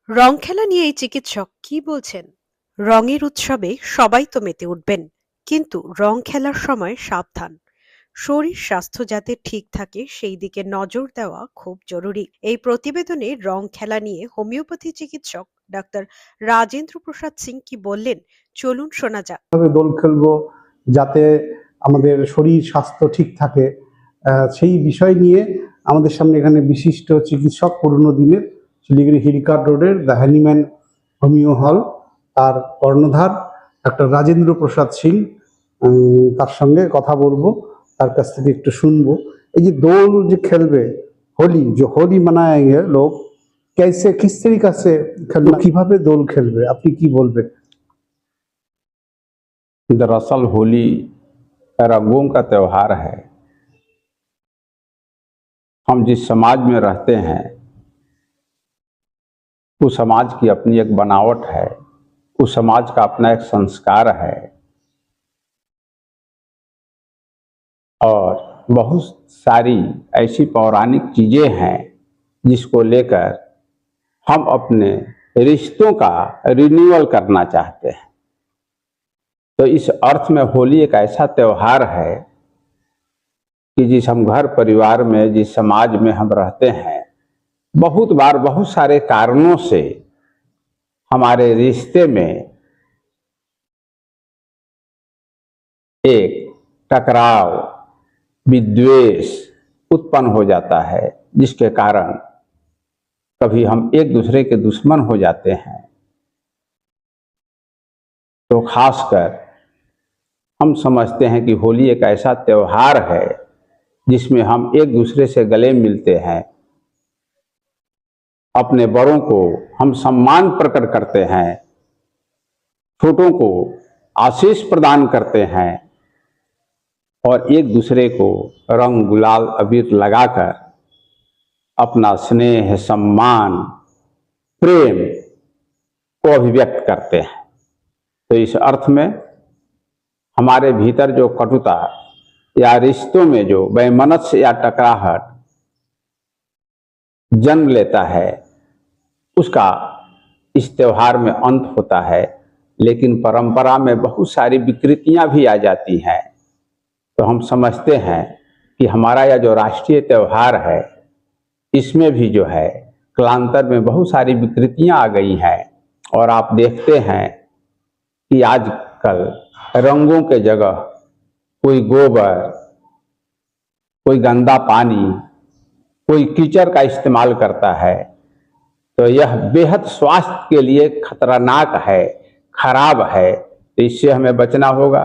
রং খেলা নিয়ে এই চিকিৎসক কি বলছেন? রঙের উৎসবে সবাই তো মেতে উঠবেন, কিন্তু রং খেলার সময় সাবধান। শরীর স্বাস্থ্য যাতে ঠিক থাকে সেই দিকে নজর দেওয়া খুব জরুরি। এই প্রতিবেদনে রং খেলা নিয়ে হোমিওপ্যাথি চিকিৎসক ডাক্তার রাজেন্দ্র প্রসাদ সিং কি বললেন, চলুন শোনা যাক। কিভাবে দোল খেলবো যাতে আমাদের শরীর স্বাস্থ্য ঠিক থাকে, সেই বিষয় নিয়ে আমাদের সামনে এখানে বিশিষ্ট চিকিৎসক, পুরনো দিনের শিলিগুড়ি হিলকার্ট রোডের দ্য হ্যানিম্যান হোমিও হল, তার কর্ণধার ডক্টর রাজেন্দ্র প্রসাদ সিং। তার সঙ্গে কথা বলবো, তার কাছ থেকে একটু শুনবো। এই যে দোল যে খেলবে, হোলি যে হোলি মানাएंगे लोग, कैसे किस तरीका से खेलना, কিভাবে দোল খেলবে, আপনি কি বলবেন? दरअसल होली रंगों का त्यौहार है। हम जिस समाज में रहते हैं उस समाज की अपनी एक बनावट है, उस समाज का अपना एक संस्कार है और बहुत सारी ऐसी पौराणिक चीजें हैं जिसको लेकर हम अपने रिश्तों का रिन्यूअल करना चाहते हैं। तो इस अर्थ में होली एक ऐसा त्यौहार है कि जिस हम घर परिवार में, जिस समाज में हम रहते हैं, बहुत बार बहुत सारे कारणों से हमारे रिश्ते में एक टकराव, विद्वेष उत्पन्न हो जाता है, जिसके कारण कभी हम एक दूसरे के दुश्मन हो जाते हैं। तो खासकर हम समझते हैं कि होली एक ऐसा त्यौहार है जिसमें हम एक दूसरे से गले मिलते हैं, अपने बड़ों को हम सम्मान प्रकट करते हैं, छोटों को आशीष प्रदान करते हैं और एक दूसरे को रंग गुलाल अबीर लगाकर अपना स्नेह, सम्मान, प्रेम को अभिव्यक्त करते हैं। तो इस अर्थ में हमारे भीतर जो कटुता या रिश्तों में जो वैमनस्य या टकराहट जन्म लेता है, उसका इस त्योहार में अंत होता है। लेकिन परंपरा में बहुत सारी विकृतियां भी आ जाती हैं। तो हम समझते हैं कि हमारा यह जो राष्ट्रीय त्यौहार है, इसमें भी जो है कालांतर में बहुत सारी विकृतियां आ गई हैं। और आप देखते हैं कि आजकल रंगों के जगह कोई गोबर, कोई गंदा पानी, कोई कीचड़ का इस्तेमाल करता है। तो यह बेहद स्वास्थ्य के लिए खतरनाक है, खराब है। तो इससे हमें बचना होगा।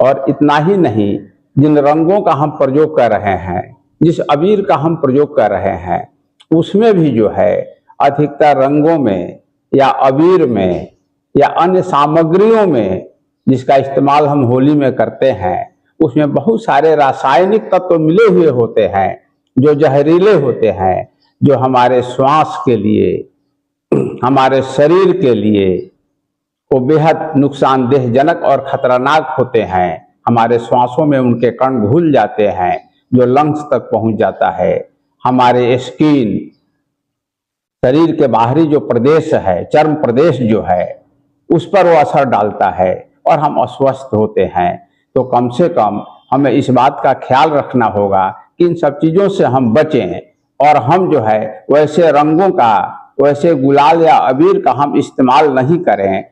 और इतना ही नहीं, जिन रंगों का हम प्रयोग कर रहे हैं, जिस अबीर का हम प्रयोग कर रहे हैं, उसमें भी जो है अधिकतर रंगों में या अबीर में या अन्य सामग्रियों में जिसका इस्तेमाल हम होली में करते हैं, उसमें बहुत सारे रासायनिक तत्व मिले हुए होते हैं जो जहरीले होते हैं, जो हमारे श्वास के लिए, हमारे शरीर के लिए वो बेहद नुकसानदेहजनक और खतरनाक होते हैं। हमारे श्वासों में उनके कण घुल जाते हैं, जो लंग्स तक पहुंच जाता है। हमारे स्किन, शरीर के बाहरी जो प्रदेश है, चर्म प्रदेश जो है, उस पर वो असर डालता है और हम अस्वस्थ होते हैं। तो कम से कम हमें इस बात का ख्याल रखना होगा कि इन सब चीज़ों से हम बचें और हम जो है वैसे रंगों का, वैसे गुलाल या अबीर का हम इस्तेमाल नहीं करें।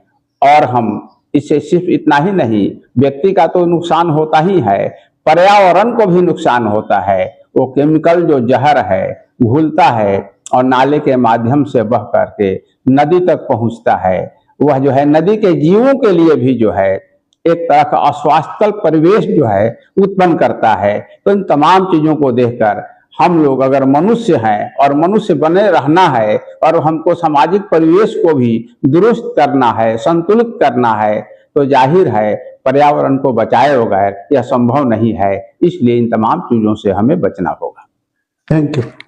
और हम इससे सिर्फ इतना ही नहीं, व्यक्ति का तो नुकसान होता ही है, पर्यावरण को भी नुकसान होता है। वो केमिकल जो जहर है घुलता है और नाले के माध्यम से बह करके नदी तक पहुंचता है। वह जो है नदी के जीवों के लिए भी जो है एक तरह का अस्वास्थ्य परिवेश जो है उत्पन्न करता है। तो इन तमाम चीजों को देखकर हम लोग अगर मनुष्य हैं और मनुष्य बने रहना है और हमको सामाजिक परिवेश को भी दुरुस्त करना है, संतुलित करना है, तो जाहिर है पर्यावरण को बचाए बगैर यह संभव नहीं है। इसलिए इन तमाम चीजों से हमें बचना होगा। Thank you.